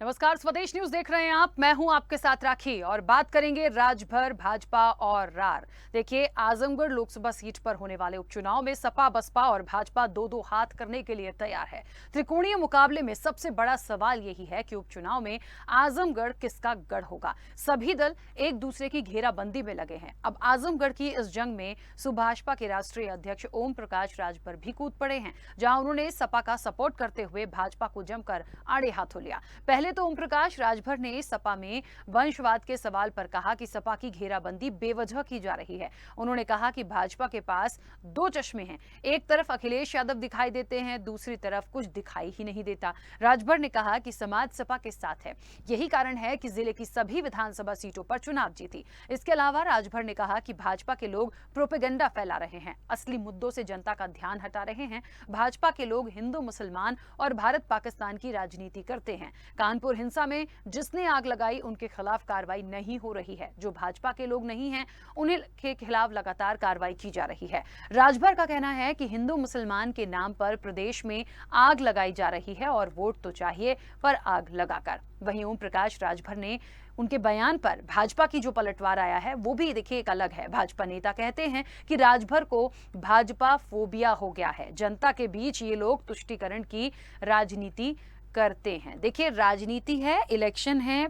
नमस्कार, स्वदेश न्यूज देख रहे हैं आप। मैं हूं आपके साथ राखी और बात करेंगे राजभर, भाजपा और रार। देखिए, आजमगढ़ लोकसभा सीट पर होने वाले उपचुनाव में सपा, बसपा और भाजपा दो दो हाथ करने के लिए तैयार है। त्रिकोणीय मुकाबले में सबसे बड़ा सवाल यही है कि उपचुनाव में आजमगढ़ किसका गढ़ होगा। सभी दल एक दूसरे की घेराबंदी में लगे हैं। अब आजमगढ़ की इस जंग में सुभाषपा के राष्ट्रीय अध्यक्ष ओम प्रकाश राजभर भी कूद पड़े हैं, जहां उन्होंने सपा का सपोर्ट करते हुए भाजपा को जमकर आड़े हाथों लिया। पहले तो ओम प्रकाश राजभर ने सपा में वंशवाद के सवाल पर कहा कि सपा की घेराबंदी बेवजह की जा रही है। उन्होंने कहा कि भाजपा के पास दो चश्मे हैं, एक तरफ अखिलेश यादव दिखाई देते हैं, दूसरी तरफ कुछ दिखाई ही नहीं देता। राजभर ने कहा कि समाज सपा के साथ है, यही कारण है कि जिले की सभी विधानसभा सीटों पर चुनाव जीती। इसके अलावा राजभर ने कहा कि भाजपा के लोग प्रोपेगेंडा फैला रहे हैं, असली मुद्दों से जनता का ध्यान हटा रहे हैं। भाजपा के लोग हिंदू मुसलमान और भारत पाकिस्तान की राजनीति करते हैं। कानपुर हिंसा में जिसने आग लगाई उनके खिलाफ कार्रवाई नहीं हो रही है। जो भाजपा के लोग नहीं हैं उन्हीं के खिलाफ लगातार कार्रवाई की जा रही है। राजभर का कहना है कि हिंदू मुसलमान के नाम पर प्रदेश में आग लगाई जा रही है और वोट तो चाहिए पर आग लगाकर। वहीं ओम प्रकाश राजभर ने उनके बयान पर भाजपा की जो पलटवार आया है वो भी देखिए एक अलग है। भाजपा नेता कहते हैं कि राजभर को भाजपा फोबिया हो गया है, जनता के बीच ये लोग तुष्टीकरण की राजनीति करते हैं। देखिए, राजनीति है, इलेक्शन है,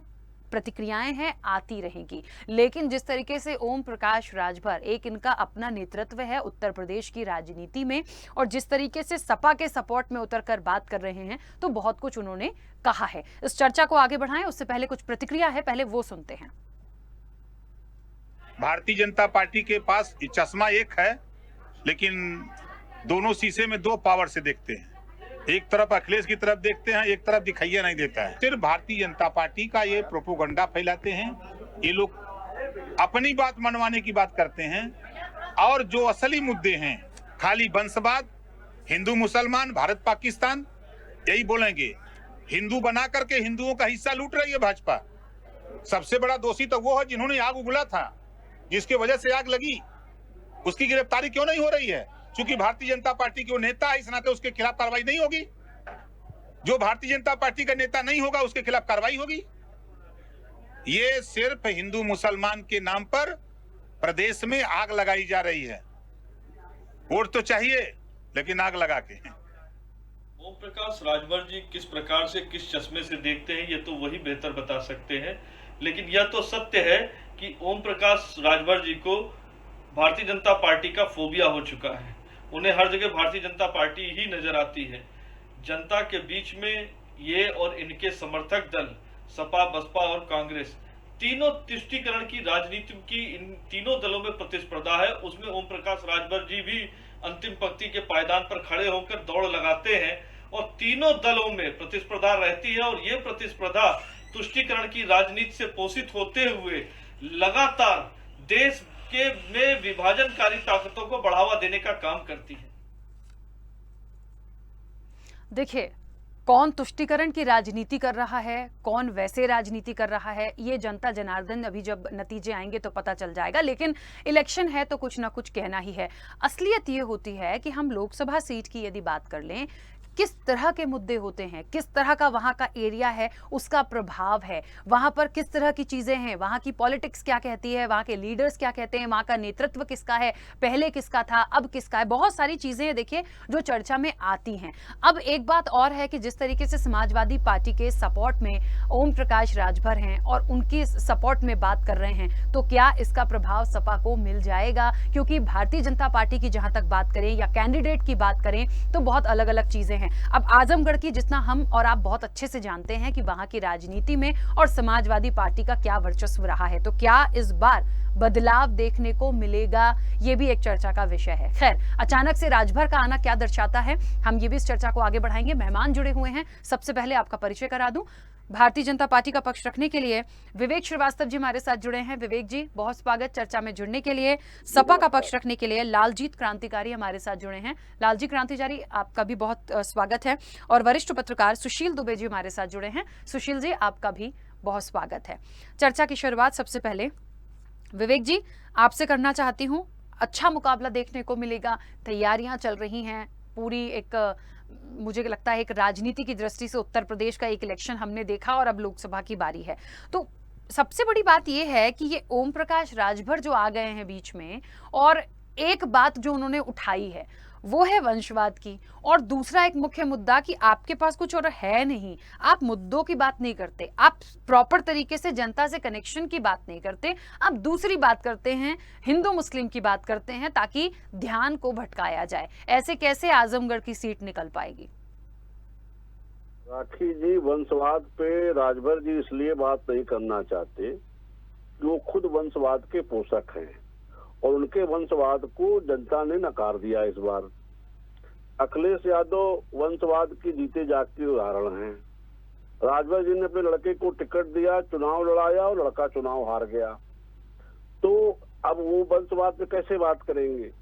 प्रतिक्रियाएं हैं, आती रहेंगी, लेकिन जिस तरीके से ओम प्रकाश राजभर एक इनका अपना नेतृत्व है उत्तर प्रदेश की राजनीति में, और जिस तरीके से सपा के सपोर्ट में उतरकर बात कर रहे हैं, तो बहुत कुछ उन्होंने कहा है। इस चर्चा को आगे बढ़ाएं उससे पहले कुछ प्रतिक्रिया है, पहले वो सुनते हैं। भारतीय जनता पार्टी के पास चश्मा एक है, लेकिन दोनों शीशे में दो पावर से देखते हैं। एक तरफ अखिलेश की तरफ देखते हैं, एक तरफ दिखाइया नहीं देता है। सिर्फ भारतीय जनता पार्टी का ये प्रोपोगंडा फैलाते हैं। ये लोग अपनी बात मनवाने की बात करते हैं, और जो असली मुद्दे हैं खाली वंशवाद, हिंदू मुसलमान, भारत पाकिस्तान, यही बोलेंगे। हिंदू बना करके हिंदुओं का हिस्सा लूट रही है भाजपा। सबसे बड़ा दोषी तो वो है जिन्होंने आग उगला था, जिसकी वजह से आग लगी, उसकी गिरफ्तारी क्यों नहीं हो रही है? क्योंकि भारतीय जनता पार्टी के वो नेता है, इस नाते उसके खिलाफ कार्रवाई नहीं होगी। जो भारतीय जनता पार्टी का नेता नहीं होगा उसके खिलाफ कार्रवाई होगी। ये सिर्फ हिंदू मुसलमान के नाम पर प्रदेश में आग लगाई जा रही है। वोट तो चाहिए, लेकिन आग लगा के। ओम प्रकाश राजभर जी किस प्रकार से, किस चश्मे से देखते हैं, ये तो वही बेहतर बता सकते हैं। लेकिन यह तो सत्य है कि ओम प्रकाश राजभर जी को भारतीय जनता पार्टी का फोबिया हो चुका है। उन्हें हर जगह भारतीय जनता पार्टी ही नजर आती है। जनता के बीच में ये और इनके समर्थक दल सपा, बसपा और कांग्रेस तीनों तुष्टीकरण की राजनीति की, इन तीनों दलों में प्रतिस्पर्धा है। उसमें ओम प्रकाश राजभर जी भी अंतिम पंक्ति के पायदान पर खड़े होकर दौड़ लगाते हैं और तीनों दलों में प्रतिस्पर्धा रहती है। और ये प्रतिस्पर्धा तुष्टीकरण की राजनीति से पोषित होते हुए लगातार देश के में विभाजनकारी ताकतों को बढ़ावा देने का काम करती है। देखिए, कौन तुष्टीकरण की राजनीति कर रहा है, कौन वैसे राजनीति कर रहा है, ये जनता जनार्दन अभी जब नतीजे आएंगे तो पता चल जाएगा। लेकिन इलेक्शन है तो कुछ ना कुछ कहना ही है। असलियत ये होती है कि हम लोकसभा सीट की यदि बात कर लें, किस तरह के मुद्दे होते हैं, किस तरह का वहां का एरिया है, उसका प्रभाव है, वहां पर किस तरह की चीजें हैं, वहां की पॉलिटिक्स क्या कहती है, वहां के लीडर्स क्या कहते हैं, वहां का नेतृत्व किसका है, पहले किसका था, अब किसका है, बहुत सारी चीजें देखिए जो चर्चा में आती हैं। अब एक बात और है कि जिस तरीके से समाजवादी पार्टी के सपोर्ट में ओम प्रकाश राजभर हैं और उनकी सपोर्ट में बात कर रहे हैं, तो क्या इसका प्रभाव सपा को मिल जाएगा? क्योंकि भारतीय जनता पार्टी की जहां तक बात करें या कैंडिडेट की बात करें तो बहुत अलग अलग चीजें हैं। अब आजमगढ़ की, जितना हम और आप बहुत अच्छे से जानते हैं कि वहां की राजनीति में और समाजवादी पार्टी का क्या वर्चस्व रहा है, तो क्या इस बार बदलाव देखने को मिलेगा, ये भी एक चर्चा का विषय है। खैर, अचानक से राजभर का आना क्या दर्शाता है, हम ये भी इस चर्चा को आगे बढ़ाएंगे। मेहमान जुड़े हुए हैं, सबसे पहले आपका परिचय करा दूं। भारतीय जनता पार्टी का पक्ष रखने के लिए विवेक श्रीवास्तव जी हमारे साथ जुड़े हैं। विवेक जी, बहुत स्वागत चर्चा में जुड़ने के लिए। सपा का पक्ष रखने के लिए लालजीत क्रांतिकारी हमारे साथ जुड़े हैं। लालजी क्रांतिकारी, आपका भी बहुत स्वागत है। और वरिष्ठ पत्रकार सुशील दुबे जी हमारे साथ जुड़े हैं। सुशील जी, आपका भी बहुत स्वागत है। चर्चा की शुरुआत सबसे पहले विवेक जी आपसे करना चाहती हूँ। अच्छा मुकाबला देखने को मिलेगा, तैयारियां चल रही हैं, पूरी एक मुझे लगता है एक राजनीति की दृष्टि से उत्तर प्रदेश का एक इलेक्शन हमने देखा और अब लोकसभा की बारी है। तो सबसे बड़ी बात यह है कि ये ओम प्रकाश राजभर जो आ गए हैं बीच में, और एक बात जो उन्होंने उठाई है वो है वंशवाद की, और दूसरा एक मुख्य मुद्दा कि आपके पास कुछ और है नहीं, आप मुद्दों की बात नहीं करते, आप प्रॉपर तरीके से जनता से कनेक्शन की बात नहीं करते, आप दूसरी बात करते हैं, हिंदू मुस्लिम की बात करते हैं ताकि ध्यान को भटकाया जाए। ऐसे कैसे आजमगढ़ की सीट निकल पाएगी? राठी जी, वंशवाद पे राजभर जी इसलिए बात नहीं करना चाहते कि वो खुद वंशवाद के पोषक हैं और उनके वंशवाद को जनता ने नकार दिया। इस बार अखिलेश यादव वंशवाद की जीते जागते उदाहरण हैं। राजभर जी ने अपने लड़के को टिकट दिया, चुनाव लड़ाया और लड़का चुनाव हार गया, तो अब वो वंशवाद पे कैसे बात करेंगे?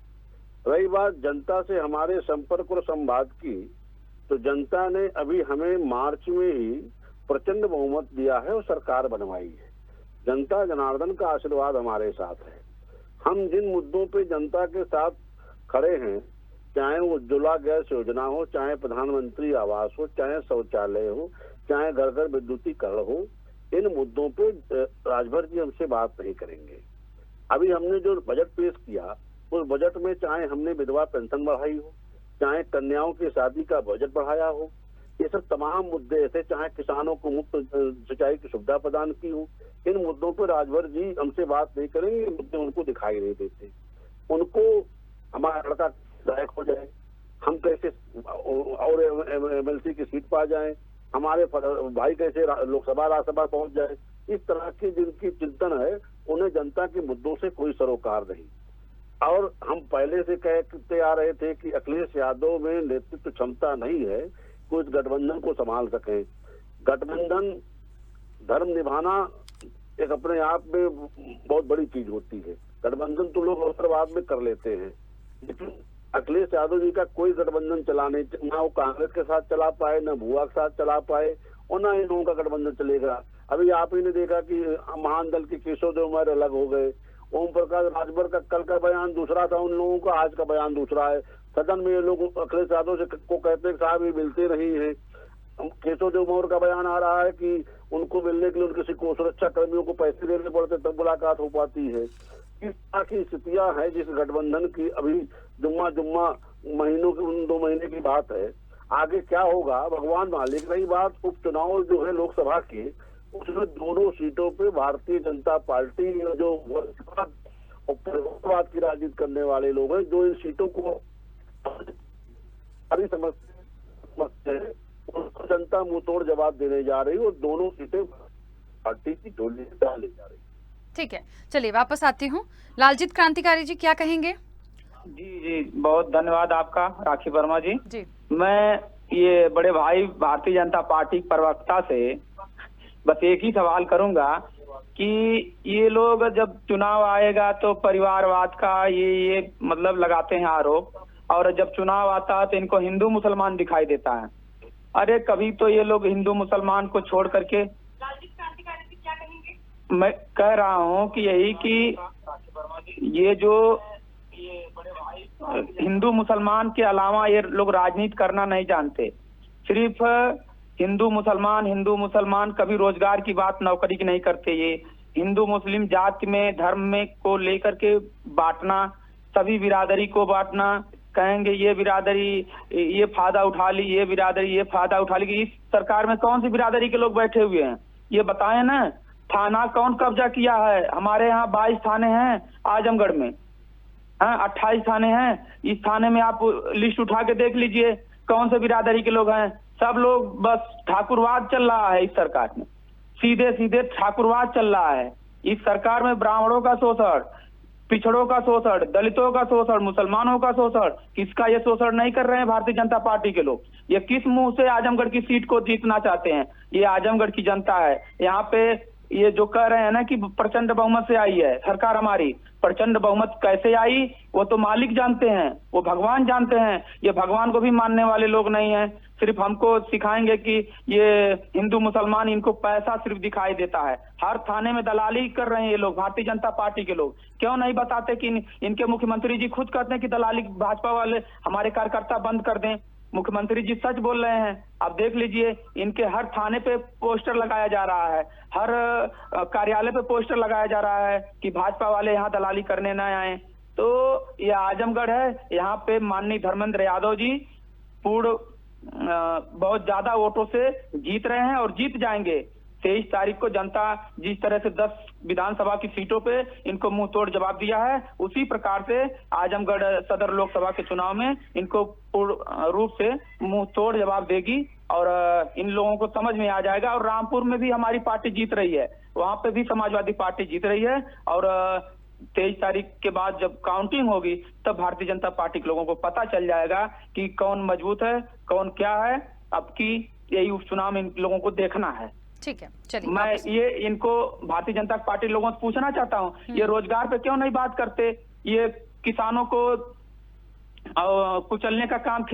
रही बात जनता से हमारे संपर्क और संवाद की, तो जनता ने अभी हमें मार्च में ही प्रचंड बहुमत दिया है और सरकार बनवाई है। जनता जनार्दन का आशीर्वाद हमारे साथ है। हम जिन मुद्दों पे जनता के साथ खड़े हैं, चाहे वो उज्ज्वला गैस योजना हो, चाहे प्रधानमंत्री आवास हो, चाहे शौचालय हो, चाहे घर घर विद्युतीकरण हो, इन मुद्दों पे राजभर जी हमसे बात नहीं करेंगे। अभी हमने जो बजट पेश किया, उस बजट में चाहे हमने विधवा पेंशन बढ़ाई हो, चाहे कन्याओं की शादी का बजट बढ़ाया हो, ये सब तमाम मुद्दे ऐसे, चाहे किसानों को मुफ्त सिंचाई की सुविधा प्रदान की हो, इन मुद्दों पर राजभर जी हमसे बात नहीं करेंगे। मुद्दे उनको दिखाई नहीं देते। उनको हमारा लड़का विधायक हो जाए, हम कैसे और एमएलसी की सीट पा जाए, हमारे भाई कैसे लोकसभा राज्यसभा पहुंच जाए, इस तरह की जिनकी चिंतन है, उन्हें जनता के मुद्दों से कोई सरोकार नहीं। और हम पहले से कहते आ रहे थे कि अखिलेश यादव में नेतृत्व क्षमता नहीं है कि इस गठबंधन को संभाल सके। गठबंधन धर्म निभाना एक अपने आप में बहुत बड़ी चीज होती है। गठबंधन तो लोग अवसरवाद में कर लेते हैं, लेकिन अखिलेश यादव जी का कोई गठबंधन चलाने, ना वो कांग्रेस के साथ चला पाए, ना भुआ के साथ चला पाए, और ना इन लोगों का गठबंधन चलेगा। अभी आप ही ने देखा कि महान दल के केशव देव मौर्य अलग हो गए। ओम प्रकाश राजभर का कल का बयान दूसरा था उन लोगों का, आज का बयान दूसरा है। सदन में ये लोग अखिलेश यादव से को कहते हैं साहब ये मिलते नहीं है। केशव देव मौर्य का बयान आ रहा है कि उनको मिलने के लिए उनके किसी सुरक्षा कर्मियों को पैसे देने पड़ते तब मुलाकात हो पाती है। इस तरह की स्थितियां हैं जिस गठबंधन की। अभी जुम्मा महीनों की, उन 2 महीने की बात है, आगे क्या होगा भगवान मालिक। रही बात उपचुनाव जो है लोकसभा के, उसमें दोनों सीटों पे भारतीय जनता पार्टी जो वंशवाद की राजनीति करने वाले लोग हैं, जो इन सीटों को सारी समझते हैं, उनको जनता मुंह तोड़ जवाब देने जा रही है और दोनों सीटें पार्टी की झोली में डाली जा रही है। ठीक है, चलिए वापस आती हूँ। लालजीत क्रांतिकारी जी, क्या कहेंगे? जी, बहुत धन्यवाद आपका राखी वर्मा जी। मैं ये बड़े भाई भारतीय जनता पार्टी प्रवक्ता से बस एक ही सवाल करूंगा कि ये लोग जब चुनाव आएगा तो परिवारवाद का ये मतलब लगाते हैं आरोप, और जब चुनाव आता है तो इनको हिंदू मुसलमान दिखाई देता है। अरे कभी तो ये लोग हिंदू मुसलमान को छोड़ करके, मैं कह रहा हूँ कि यही कि ये जो हिंदू मुसलमान के अलावा ये लोग राजनीति करना नहीं जानते। सिर्फ हिंदू मुसलमान कभी रोजगार की बात, नौकरी की नहीं करते। ये हिंदू मुस्लिम जाति में, धर्म में को लेकर के बांटना, सभी बिरादरी को बांटना, कहेंगे ये बिरादरी ये फायदा उठा ली, ये बिरादरी ये फायदा उठा ली। इस सरकार में कौन सी बिरादरी के लोग बैठे हुए हैं ये बताएं ना। थाना कौन कब्जा किया है? हमारे यहाँ 22 थाने हैं आजमगढ़ में, 28 थाने हैं। इस थाने में आप लिस्ट उठा के देख लीजिए कौन से बिरादरी के लोग हैं। सब लोग बस ठाकुरवाद चल रहा है इस सरकार में, सीधे ठाकुरवाद चल रहा है इस सरकार में। ब्राह्मणों का शोषण, पिछड़ों का शोषण, दलितों का शोषण, मुसलमानों का शोषण, किसका ये शोषण नहीं कर रहे हैं भारतीय जनता पार्टी के लोग? ये किस मुंह से आजमगढ़ की सीट को जीतना चाहते हैं? ये आजमगढ़ की जनता है। यहाँ पे ये जो कह रहे हैं ना कि प्रचंड बहुमत से आई है सरकार हमारी, प्रचंड बहुमत कैसे आई वो तो मालिक जानते हैं, वो भगवान जानते हैं। ये भगवान को भी मानने वाले लोग नहीं हैं। सिर्फ हमको सिखाएंगे कि ये हिंदू मुसलमान, इनको पैसा सिर्फ दिखाई देता है। हर थाने में दलाली कर रहे हैं ये लोग, भारतीय जनता पार्टी के लोग। क्यों नहीं बताते कि इनके मुख्यमंत्री जी खुद कहते हैं कि दलाली भाजपा वाले हमारे कार्यकर्ता बंद कर दें। मुख्यमंत्री जी सच बोल रहे हैं। आप देख लीजिए, इनके हर थाने पे पोस्टर लगाया जा रहा है, हर कार्यालय पे पोस्टर लगाया जा रहा है कि भाजपा वाले यहाँ दलाली करने न आए। तो ये आजमगढ़ है, यहाँ पे माननीय धर्मेंद्र यादव जी पूर्ण बहुत ज्यादा वोटों से जीत रहे हैं और जीत जाएंगे। 23 तारीख को जनता जिस तरह से 10 विधानसभा की सीटों पे इनको मुंह तोड़ जवाब दिया है, उसी प्रकार से आजमगढ़ सदर लोकसभा के चुनाव में इनको पूर्ण रूप से मुंह तोड़ जवाब देगी और इन लोगों को समझ में आ जाएगा। और रामपुर में भी हमारी पार्टी जीत रही है, वहां पे भी समाजवादी पार्टी जीत रही है और 23 तारीख के बाद जब काउंटिंग होगी तब भारतीय जनता पार्टी के लोगों को पता चल जाएगा कि कौन मजबूत है, कौन क्या है। अब की यही उपचुनाव में इन लोगों को देखना है। ठीक है, चलिए मैं ये इनको भारतीय जनता पार्टी लोगों से पूछना चाहता हूँ, ये रोजगार पे क्यों नहीं बात करते? ये किसानों को कुचलने का काम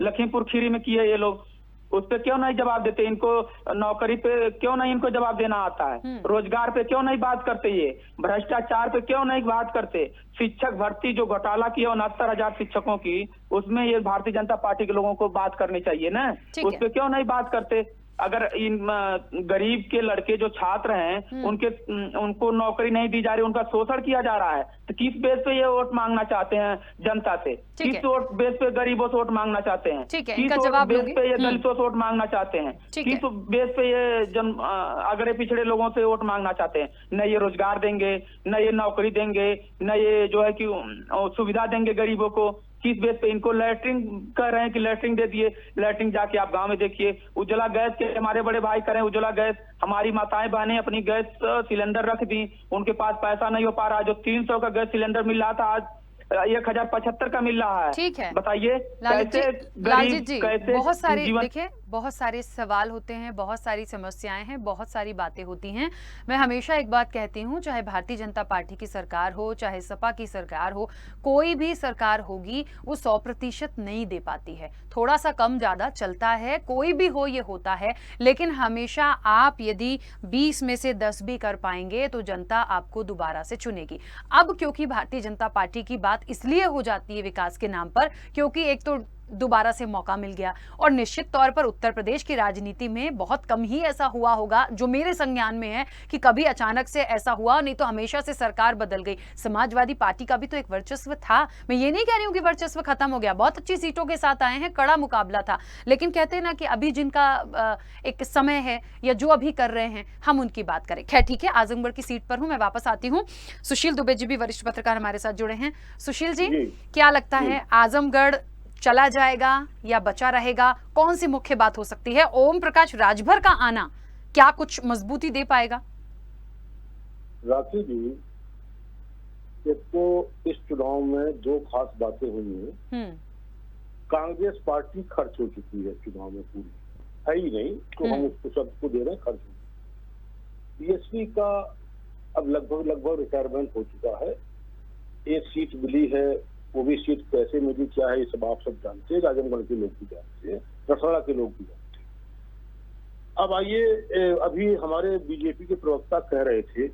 लखीमपुर खीरी में किए ये लोग, उस पे क्यों नहीं जवाब देते? इनको नौकरी पे क्यों नहीं इनको जवाब देना आता है? रोजगार पे क्यों नहीं बात करते? ये भ्रष्टाचार पे क्यों नहीं बात करते? शिक्षक भर्ती जो घोटाला किया 69,000 शिक्षकों की, उसमें ये भारतीय जनता पार्टी के लोगों को बात करनी चाहिए ना, उस पे क्यों नहीं बात करते? अगर इन गरीब के लड़के जो छात्र हैं उनको नौकरी नहीं दी जा रही, उनका शोषण किया जा रहा है, तो किस बेस पे ये वोट मांगना चाहते हैं जनता से? किस वोट बेस पे गरीबों से वोट मांगना चाहते हैं? किस बेस पे ये दलितों से वोट मांगना चाहते हैं? किस बेस पे ये अगड़े पिछड़े लोगों से वोट मांगना चाहते हैं? न ये रोजगार देंगे, न ये नौकरी देंगे, न ये जो है कि सुविधा देंगे गरीबों को। किस बेस पे इनको लैट्रिन कह रहे हैं कि लैट्रिन दे दिए? लैट्रिन जाके आप गांव में देखिए। उज्ज्वला गैस के हमारे बड़े भाई करें उज्ज्वला गैस, हमारी माताएं बहनें अपनी गैस सिलेंडर रख दी, उनके पास पैसा नहीं हो पा रहा। जो 300 का गैस सिलेंडर मिल रहा था आज 1075 का मिल रहा है। ठीक है, बताइए लालजीत जी, कैसे बहुत सारे देखिए, बहुत सारे सवाल होते हैं, बहुत सारी समस्याएं हैं, बहुत सारी बातें होती हैं। मैं हमेशा एक बात कहती हूं, चाहे भारतीय जनता पार्टी की सरकार हो, चाहे सपा की सरकार हो, कोई भी सरकार होगी वो 100% नहीं दे पाती है, थोड़ा सा कम ज्यादा चलता है, कोई भी हो ये होता है। लेकिन हमेशा आप यदि 20 में से 10 भी कर पाएंगे तो जनता आपको दोबारा से चुनेगी। अब क्योंकि भारतीय जनता पार्टी की बात इसलिए हो जाती है विकास के नाम पर, क्योंकि एक तो दोबारा से मौका मिल गया और निश्चित तौर पर उत्तर प्रदेश की राजनीति में बहुत कम ही ऐसा हुआ होगा जो मेरे संज्ञान में है कि कभी अचानक से ऐसा हुआ, नहीं तो हमेशा से सरकार बदल गई। समाजवादी पार्टी का भी तो एक वर्चस्व था, मैं ये नहीं कह रही हूं कि वर्चस्व खत्म हो गया, बहुत अच्छी सीटों के साथ आए हैं, कड़ा मुकाबला था। लेकिन कहते हैं ना कि अभी जिनका एक समय है या जो अभी कर रहे हैं हम उनकी बात करें। खैर ठीक है, आजमगढ़ की सीट पर हूं, मैं वापस आती हूं। सुशील दुबे जी भी वरिष्ठ पत्रकार हमारे साथ जुड़े हैं। सुशील जी, क्या लगता है आजमगढ़ चला जाएगा या बचा रहेगा? कौन सी मुख्य बात हो सकती है? ओम प्रकाश राजभर का आना क्या कुछ मजबूती दे पाएगा? राखी जी, एक तो इस चुनाव में दो खास बातें हुई हैं। कांग्रेस पार्टी खर्च हो चुकी है चुनाव में, पूरी है ही नहीं तो हम उसको सबको दे रहे हैं खर्च। बीएसपी का अब लगभग रिटायरमेंट हो चुका है, एक सीट मिली है, वो भी सीट कैसे मिली क्या है ये सब आप सब जानते हैं, आजमगढ़ के लोग भी जानते हैं, रसड़ा के लोग भी जानते हैं। अब आइए, अभी हमारे बीजेपी के प्रवक्ता कह रहे थे,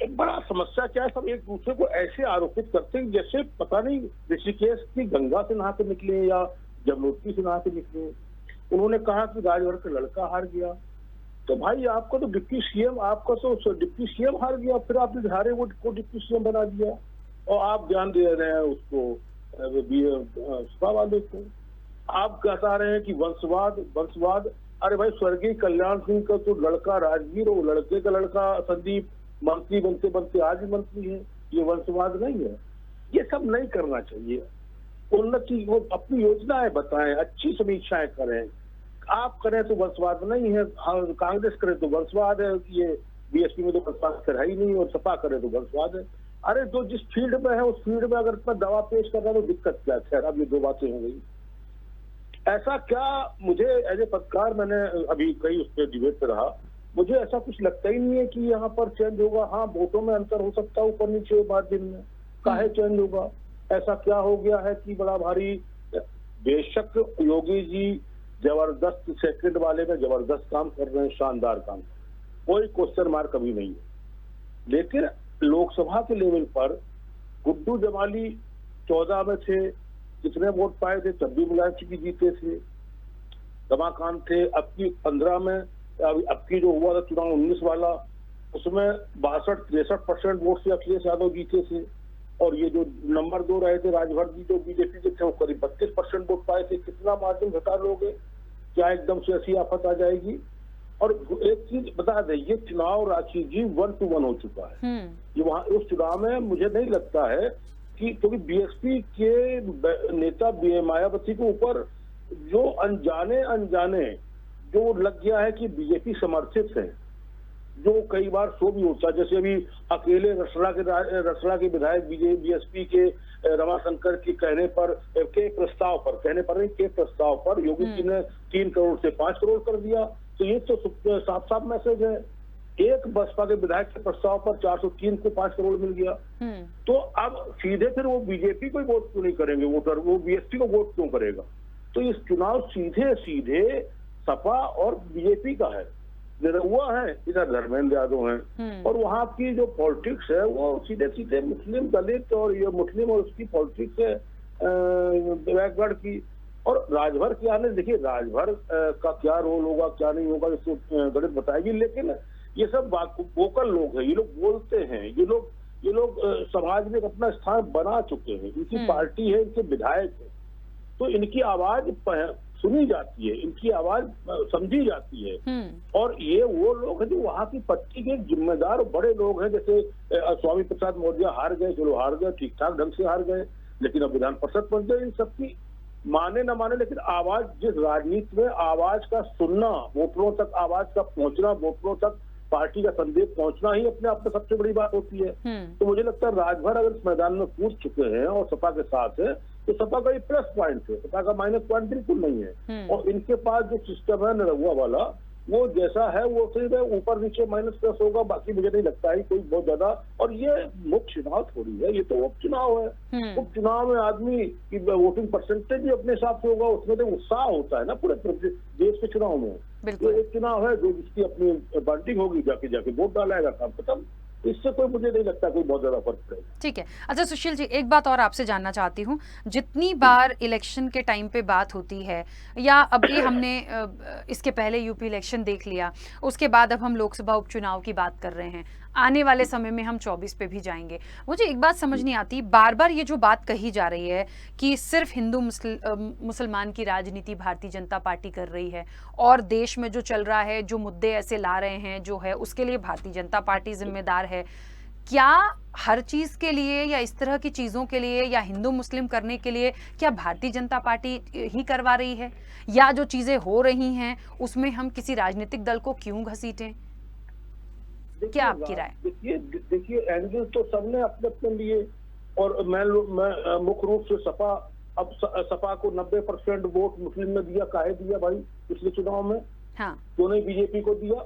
एक बड़ा समस्या क्या है, सब एक दूसरे को ऐसे आरोपित करते हैं जैसे पता नहीं ऋषिकेश की गंगा से नहा के निकले या जमुनोत्री से नहा के निकले। उन्होंने कहा कि राजभर का लड़का हार गया, तो भाई आपका तो डिप्टी सीएम, आपका तो डिप्टी सीएम हार गया, फिर आपने हारे वोट को डिप्टी सीएम बना दिया और आप ध्यान दे रहे हैं उसको सपा वाले को। आप बता रहे हैं कि वंशवाद। अरे भाई, स्वर्गीय कल्याण सिंह का तो लड़का राजवीर, वो लड़के का लड़का संदीप मंत्री बनते बनते आज मंत्री है, ये वंशवाद नहीं है। ये सब नहीं करना चाहिए। उन्नति, वो अपनी योजनाएं बताएं, अच्छी समीक्षाएं करें। आप करें तो वंशवाद नहीं है, कांग्रेस करे तो वंशवाद है, ये बीएसपी में तो वंशवाद है ही नहीं, और सपा करे तो वंशवाद है। अरे जो जिस फील्ड में है उस फील्ड में अगर इतना दवा पेश कर रहा है तो दिक्कत क्या है? अब ये दो बातें हो गई। ऐसा क्या, मुझे एज ए पत्रकार, मैंने अभी कई उस पर डिबेट पे रहा, मुझे ऐसा कुछ लगता ही नहीं है कि यहाँ पर चेंज होगा। हाँ, वोटों में अंतर हो सकता है ऊपर नीचे 5 दिन में, काहे चेंज होगा? ऐसा क्या हो गया है कि बड़ा भारी? बेशक योगी जी जबरदस्त सेकंड वाले में जबरदस्त काम कर रहे हैं, शानदार काम, कोई क्वेश्चन मार्क कभी नहीं है। लेकिन लोकसभा के लेवल पर गुड्डू जमाली 14 में थे, कितने वोट पाए थे, तब भी मुलायम सिंह जीते थे। रमाकांत थे। अब की 15 में, अब की जो हुआ था चुनाव 19 वाला, उसमें 62-63% वोट से अखिलेश यादव जीते थे। और ये जो नंबर 2 रहे थे राजभर जी, जो बीजेपी के थे, वो करीब 32% वोट पाए थे। कितना मार्जिन घटा लोगे? क्या एकदम से ऐसी आफत आ जाएगी? और एक चीज बता दें, ये चुनाव रांची जी 1 to 1 हो चुका है। ये वहां उस चुनाव में मुझे नहीं लगता है कि, क्योंकि बीएसपी के नेता मायावती के ऊपर जो अनजाने जो लग गया है कि बीजेपी समर्थित है, जो कई बार शो भी होता है। जैसे अभी अकेले रसला के विधायक बीएसपी के रमाशंकर के कहने पर, के प्रस्ताव पर योगी जी ने 3 करोड़ से 5 करोड़ कर दिया। तो ये तो साफ साफ मैसेज है। एक बसपा के विधायक के प्रस्ताव पर 403 को 5 करोड़ मिल गया। तो अब सीधे फिर वो बीजेपी को वोट क्यों नहीं करेंगे वोटर, वो बीएसपी को वोट क्यों करेगा? तो इस चुनाव सीधे सपा और बीजेपी का है। निरहुआ है, इधर धर्मेंद्र यादव हैं, और वहाँ की जो पॉलिटिक्स है वो सीधे मुस्लिम दलित और ये मुस्लिम और उसकी पॉलिटिक्स है बैकवर्ड की। और राजभर की आने, देखिए राजभर का क्या रोल होगा क्या नहीं होगा इसको गणित बताएगी, लेकिन ये सब वोकल लोग हैं, ये लोग बोलते हैं, ये लोग समाज में अपना स्थान बना चुके हैं, इनकी पार्टी है, इनके विधायक है, तो इनकी आवाज सुनी जाती है, इनकी आवाज समझी जाती है। और ये वो लोग हैं जो वहाँ की पट्टी के जिम्मेदार बड़े लोग हैं। जैसे स्वामी प्रसाद मौर्य हार गए, चलो हार गए, ठीक ठाक ढंग से हार गए, लेकिन अब विधान परिषद पहुंच गए। इन सबकी माने न माने, लेकिन आवाज, जिस राजनीति में आवाज का सुनना, वोटरों तक आवाज का पहुंचना, वोटरों तक पार्टी का संदेश पहुंचना ही अपने आप में सबसे बड़ी बात होती है। तो मुझे लगता है राजभर अगर इस मैदान में कूद चुके हैं और सपा के साथ है, तो सपा का ये प्लस पॉइंट है, सपा का माइनस पॉइंट बिल्कुल नहीं है। और इनके पास जो सिस्टम है निरहुआ वाला, वो जैसा है वो सिर्फ ऊपर नीचे माइनस प्लस होगा, बाकी मुझे नहीं लगता है कोई बहुत ज्यादा। और ये मुख्य चुनाव थोड़ी है, ये तो उपचुनाव है। उपचुनाव में आदमी की वोटिंग परसेंटेज भी अपने हिसाब से होगा, उसमें तो उत्साह होता है ना पूरे देश के चुनाव में। ये एक चुनाव है जो जिसकी अपनी बाल्टिंग होगी, जाके वोट डालेगा, काम खत्म। इससे कोई मुझे नहीं लगता कोई बहुत ज्यादा फर्क पड़ेगा। ठीक है। अच्छा सुशील जी, एक बात और आपसे जानना चाहती हूँ, जितनी बार इलेक्शन के टाइम पे बात होती है, या अभी हमने इसके पहले यूपी इलेक्शन देख लिया, उसके बाद अब हम लोकसभा उपचुनाव की बात कर रहे हैं, आने वाले समय में हम 24 पे भी जाएंगे, मुझे एक बात समझ नहीं आती, बार बार ये जो बात कही जा रही है कि सिर्फ हिंदू मुसलमान की राजनीति भारतीय जनता पार्टी कर रही है, और देश में जो चल रहा है, जो मुद्दे ऐसे ला रहे हैं जो है, उसके लिए भारतीय जनता पार्टी जिम्मेदार है। क्या हर चीज के लिए, या इस तरह की चीजों के लिए, या हिंदू मुस्लिम करने के लिए क्या भारतीय जनता पार्टी ही करवा रही है, या जो चीजें हो रही हैं उसमें हम किसी राजनीतिक दल को क्यों घसीटें? क्या आपकी राय? देखिए एंगल तो सबने अपने अपने लिए, और मैं मुख्य रूप से सपा को 90% वोट मुस्लिम ने दिया। काहे दिया भाई पिछले चुनाव में? हाँ, क्यों नहीं बीजेपी को दिया?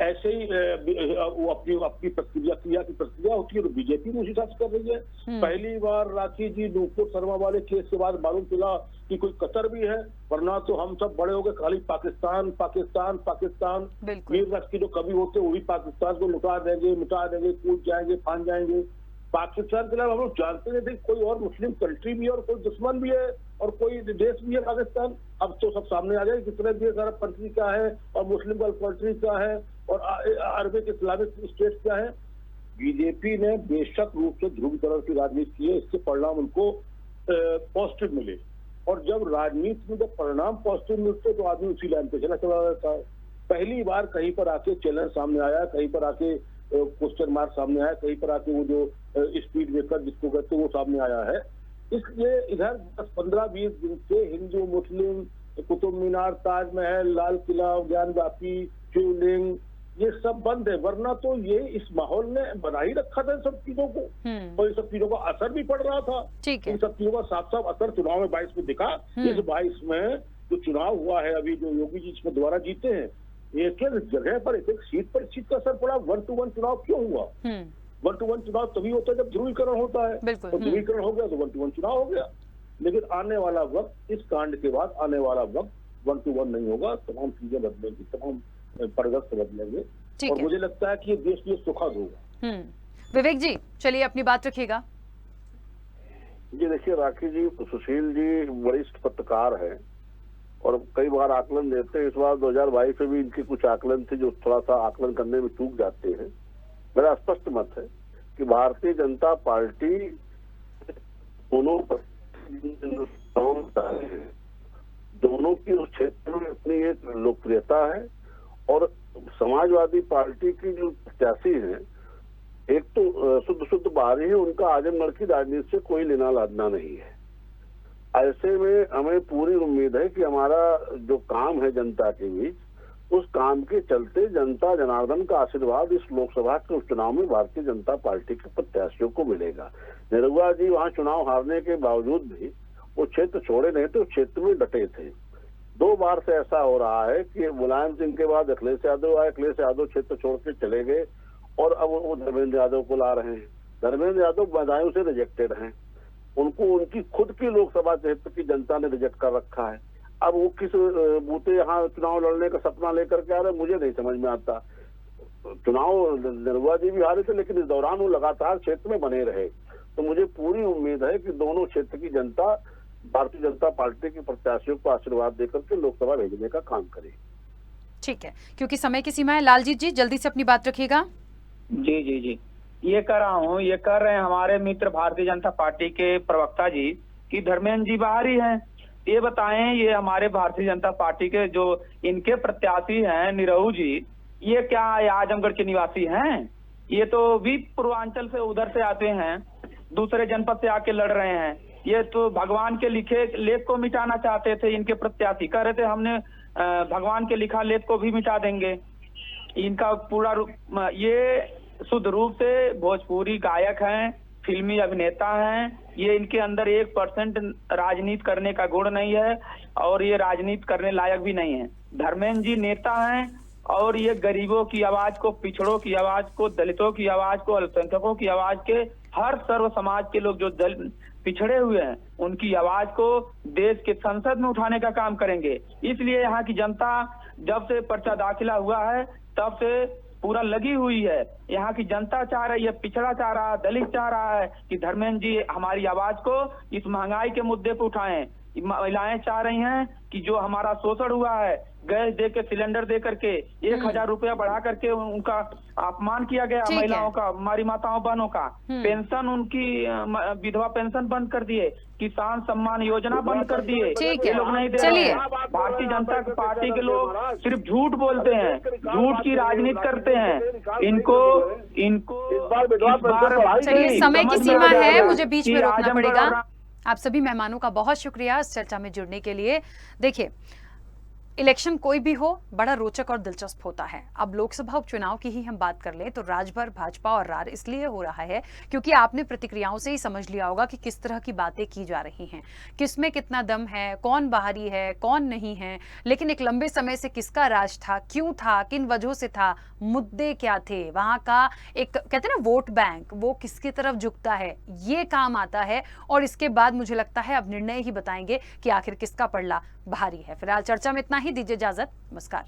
ऐसे ही वो अपनी प्रक्रिया होती है, तो बीजेपी भी उसी हिसाब से कर रही है। पहली बार रांची जी नूपुर शर्मा वाले केस के बाद मालूम चला कि कोई कतर भी है, वरना तो हम सब बड़े हो गए खाली पाकिस्तान पाकिस्तान पाकिस्तान। वीर रथ की जो कवि होते वो भी पाकिस्तान को मिटा देंगे, कूद जाएंगे, फान जाएंगे। पाकिस्तान के अलावा हम लोग जानते नहीं थे कोई और मुस्लिम कंट्री भी है, और कोई दुश्मन भी है, और कोई देश भी है पाकिस्तान। अब तो सब सामने आ गए कितने देश अरब कंट्री का है, और मुस्लिम गल्फ कंट्री का है, और अरबिक इस्लामिक स्टेट का है। बीजेपी ने बेशक रूप से ध्रुवीकरण की राजनीति की है, इसके परिणाम उनको पॉजिटिव मिले। और जब राजनीति में जब परिणाम पॉजिटिव मिलते तो आदमी उसी लाइन पे चला जाता है। पहली बार कहीं पर आके चैलेंज सामने आया, कहीं पर आके क्वेश्चन मार्क सामने आया, कहीं पर आके वो जो स्पीड ब्रेकर जिसको कहते हैं वो सामने आया है। इसलिए इधर 10-15-20 दिन से हिंदू मुस्लिम, कुतुब मीनार, ताजमहल, लाल किला, ज्ञानवापी, शिवलिंग, ये सब बंद है, वरना तो ये इस माहौल ने बना ही रखा था इन सब चीजों को, और इन सब चीजों का असर भी पड़ रहा था। इन सब चीजों का साफ साफ असर चुनाव में 22 में दिखा। इस 22 में जो चुनाव हुआ है अभी, जो योगी जी इसमें दोबारा जीते हैं, एक एक जगह पर, एक एक सीट पर सीट का असर पड़ा। 1 to 1 चुनाव क्यों हुआ? 1 to 1 चुनाव तभी होता है जब ध्रुवीकरण होता है, तो ध्रुवीकरण हो गया तो 1 to 1 चुनाव हो गया। लेकिन आने वाला वक्त, इस कांड के बाद आने वाला वक्त 1 to 1 नहीं होगा, तमाम चीजें बदलेंगी, तमाम परिदृश्य बदलेंगे, और मुझे लगता है कि ये देश के लिए सुखद होगा। विवेक जी, चलिए अपनी बात रखिएगा। जी देखिए राखी जी, सुशील जी वरिष्ठ पत्रकार हैं और कई बार आकलन देते हैं। इस बार 2022 में भी इनके कुछ आकलन थे जो थोड़ा सा आकलन करने में चूक जाते हैं। मेरा स्पष्ट मत है कि भारतीय जनता पार्टी दोनों की उस क्षेत्र में अपनी एक लोकप्रियता है और समाजवादी पार्टी की जो प्रत्याशी हैं, एक तो शुद्ध बाहरी है, उनका आजमगढ़ की राजनीति से कोई लेना लादना नहीं है। ऐसे में हमें पूरी उम्मीद है कि हमारा जो काम है जनता के बीच, उस काम के चलते जनता जनार्दन का आशीर्वाद इस लोकसभा के उपचुनाव में भारतीय जनता पार्टी के प्रत्याशियों को मिलेगा। निरहुआ जी वहां चुनाव हारने के बावजूद भी वो क्षेत्र छोड़े नहीं थे, उस क्षेत्र में डटे थे। 2 बार से ऐसा हो रहा है कि मुलायम सिंह के बाद अखिलेश यादव आए, अखिलेश यादव क्षेत्र छोड़ के चले गए और अब वो धर्मेंद्र यादव को ला रहे हैं। धर्मेंद्र यादव बदायूं से रिजेक्टेड हैं, उनको उनकी खुद की लोकसभा क्षेत्र की जनता ने रिजेक्ट कर रखा है। अब वो किस बूते यहाँ चुनाव लड़ने का सपना लेकर के आ रहे, मुझे नहीं समझ में आता। चुनाव निरहुआ जी भी हारे थे, लेकिन इस दौरान वो लगातार क्षेत्र में बने रहे। तो मुझे पूरी उम्मीद है कि दोनों क्षेत्र की जनता भारतीय जनता पार्टी के प्रत्याशियों को आशीर्वाद देकर के लोकसभा भेजने का काम करे। ठीक है, क्योंकि समय की सीमा है, लालजीत जी जल्दी से अपनी बात रखिएगा। जी जी जी, ये कर रहा हूँ, ये कर रहे हैं हमारे मित्र भारतीय जनता पार्टी के प्रवक्ता जी कि धर्मेंद्र जी बाहरी हैं। ये बताएं, ये हमारे भारतीय जनता पार्टी के जो इनके प्रत्याशी हैं निरहू जी, ये क्या आजमगढ़ के निवासी हैं? ये तो भी पूर्वांचल से उधर से आते हैं, दूसरे जनपद से आके लड़ रहे हैं। ये तो भगवान के लिखे लेख को मिटाना चाहते थे। इनके प्रत्याशी कह रहे थे हमने भगवान के लिखा लेख को भी मिटा देंगे। इनका पूरा ये शुद्ध रूप से भोजपुरी गायक हैं, फिल्मी अभिनेता हैं। ये इनके अंदर 1% राजनीति करने का गुण नहीं है और ये राजनीति करने लायक भी नहीं है। धर्मेंद्र जी नेता हैं और ये गरीबों की आवाज को, पिछड़ों की आवाज को, दलितों की आवाज को, अल्पसंख्यकों की आवाज के, हर सर्व समाज के लोग जो पिछड़े हुए हैं उनकी आवाज को देश के संसद में उठाने का काम करेंगे। इसलिए यहाँ की जनता जब से पर्चा दाखिला हुआ है तब से पूरा लगी हुई है। यहाँ की जनता चाह रही है, पिछड़ा चाह रहा है, दलित चाह रहा है कि धर्मेंद्र जी हमारी आवाज को इस महंगाई के मुद्दे पर उठाएं। महिलाएं चाह रही हैं कि जो हमारा शोषण हुआ है, गैस दे के, सिलेंडर दे करके 1000 रुपया बढ़ा करके उनका अपमान किया गया, महिलाओं का, हमारी माताओं बहनों का पेंशन, उनकी विधवा पेंशन बंद कर दिए, किसान सम्मान योजना बंद कर दिए, ये लोग नहीं दे रहे हैं। भारतीय जनता पार्टी के लोग सिर्फ झूठ बोलते हैं, झूठ की राजनीति करते हैं। इनको चलिए, समय की सीमा है, मुझे बीच में रोकना पड़ेगा। आप सभी मेहमानों का बहुत शुक्रिया इस चर्चा में जुड़ने के लिए। देखिए, इलेक्शन कोई भी हो, बड़ा रोचक और दिलचस्प होता है। अब लोकसभा उपचुनाव की ही हम बात कर लें तो राजभर भाजपा और रार इसलिए हो रहा है क्योंकि आपने प्रतिक्रियाओं से ही समझ लिया होगा कि किस तरह की बातें की जा रही हैं, किसमें कितना दम है, कौन बाहरी है, कौन नहीं है। लेकिन एक लंबे समय से किसका राज था, क्यों था, किन वजहों से था, मुद्दे क्या थे, वहां का एक कहते हैं ना वोट बैंक, वो किसकी तरफ झुकता है, ये काम आता है। और इसके बाद मुझे लगता है अब निर्णय ही बताएंगे कि आखिर किसका पड़ला भारी है। फिलहाल चर्चा में इतना ही, दीजिए इजाजत, नमस्कार।